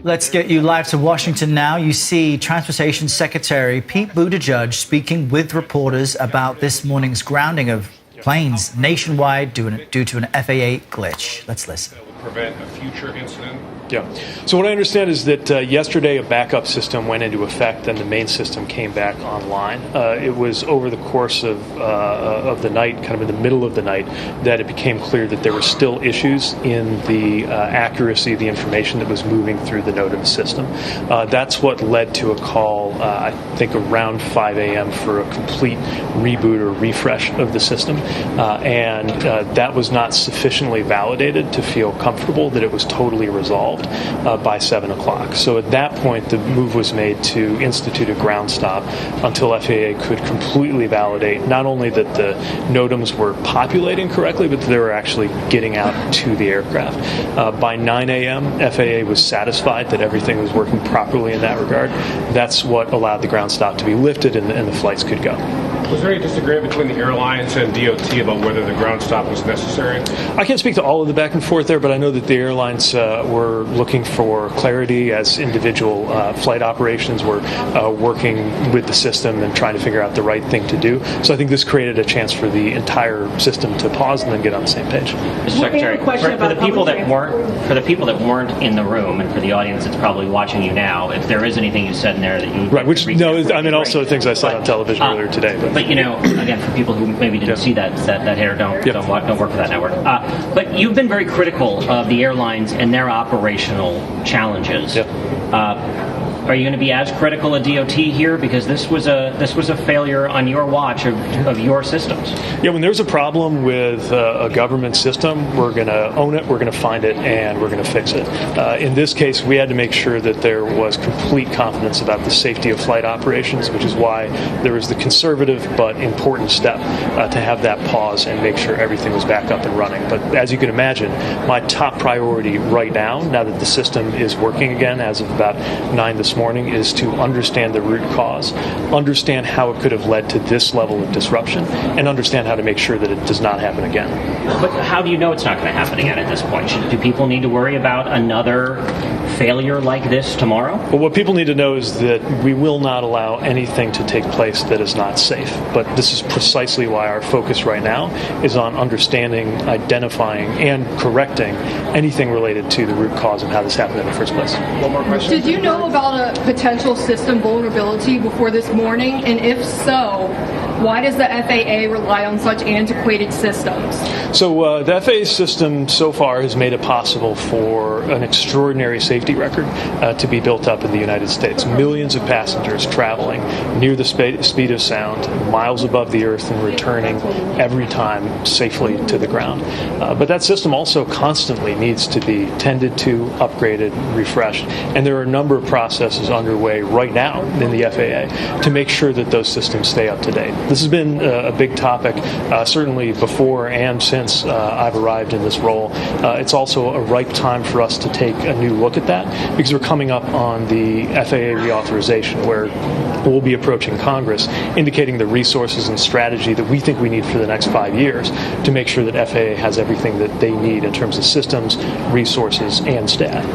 Let's get you live to Washington now. You see Transportation Secretary Pete Buttigieg speaking with reporters about this morning's grounding of planes nationwide due to an FAA glitch. Let's listen. That would prevent a future incident. Yeah. So what I understand is that yesterday a backup system went into effect and the main system came back online. It was over the course of the night, kind of in the middle of the night, that it became clear that there were still issues in the accuracy of the information that was moving through the NOTAM system. That's what led to a call, I think, around 5 a.m. for a complete reboot or refresh of the system. And that was not sufficiently validated to feel comfortable that it was totally resolved by 7 o'clock. So at that point, the move was made to institute a ground stop until FAA could completely validate not only that the NOTAMs were populating correctly, but that they were actually getting out to the aircraft. By 9 a.m., FAA was satisfied that everything was working properly in that regard. That's what allowed the ground stop to be lifted and the flights could go. Was there any disagreement between the airlines and DOT about whether the ground stop was necessary? I can't speak to all of the back and forth there, but I know that the airlines were looking for clarity as individual flight operations were working with the system and trying to figure out the right thing to do. So I think this created a chance for the entire system to pause and then get on the same page. Mr. Secretary, for the people that weren't in the room, and for the audience that's probably watching you now, if there is anything you said in there that you also things I said on television earlier today. But again, for people who maybe didn't see that header, don't work for that network. But you've been very critical of the airlines and their operational challenges. Yep. Are you going to be as critical of DOT here, because this was a failure on your watch of your systems? Yeah, when there's a problem with a government system, we're going to own it, we're going to find it, and we're going to fix it. In this case, we had to make sure that there was complete confidence about the safety of flight operations, which is why there was the conservative but important step to have that pause and make sure everything was back up and running. But as you can imagine, my top priority right now that the system is working again as of about 9 this morning, is to understand the root cause, understand how it could have led to this level of disruption, and understand how to make sure that it does not happen again. But how do you know it's not going to happen again at this point? Do people need to worry about another failure like this tomorrow? Well, what people need to know is that we will not allow anything to take place that is not safe. But this is precisely why our focus right now is on understanding, identifying, and correcting anything related to the root cause of how this happened in the first place. One more question. Did you know about a potential system vulnerability before this morning? And if so, why does the FAA rely on such antiquated systems? So the FAA system so far has made it possible for an extraordinary safety record to be built up in the United States. Millions of passengers traveling near the speed of sound, miles above the earth, and returning every time safely to the ground. But that system also constantly needs to be tended to, upgraded, refreshed. And there are a number of processes underway right now in the FAA to make sure that those systems stay up to date. This has been a big topic, certainly before and since I've arrived in this role. It's also a ripe time for us to take a new look at that, because we're coming up on the FAA reauthorization, where we'll be approaching Congress, indicating the resources and strategy that we think we need for the next 5 years to make sure that FAA has everything that they need in terms of systems, resources, and staff.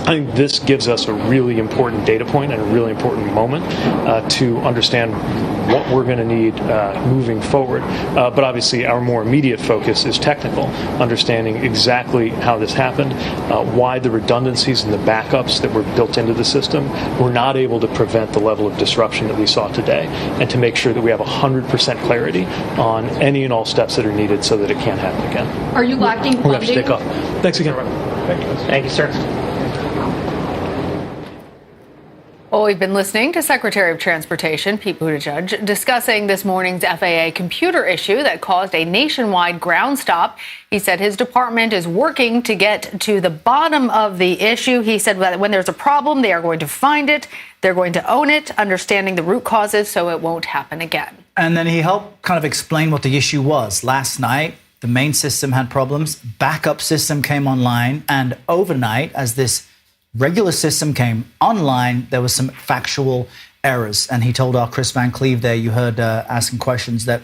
I think this gives us a really important data point and a really important moment to understand what we're going to need moving forward. But obviously, our more immediate focus is technical, understanding exactly how this happened, why the redundancies and the backups that were built into the system were not able to prevent the level of disruption that we saw today, and to make sure that we have 100% clarity on any and all steps that are needed so that it can't happen again. Are you lacking funding? We're going to have to take off. Thanks again. Thank you, sir. Well, we've been listening to Secretary of Transportation Pete Buttigieg discussing this morning's FAA computer issue that caused a nationwide ground stop. He said his department is working to get to the bottom of the issue. He said that when there's a problem, they are going to find it, they're going to own it, understanding the root causes so it won't happen again. And then he helped kind of explain what the issue was. Last night, the main system had problems, backup system came online, and overnight, as this regular system came online, there was some factual errors. And he told our Chris Van Cleve there, you heard asking questions, that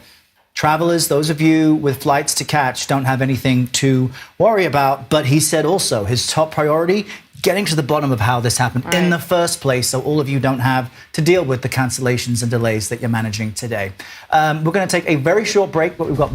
travelers, those of you with flights to catch, don't have anything to worry about. But he said also his top priority, getting to the bottom of how this happened in the first place, so all of you don't have to deal with the cancellations and delays that you're managing today. We're going to take a very short break, but we've got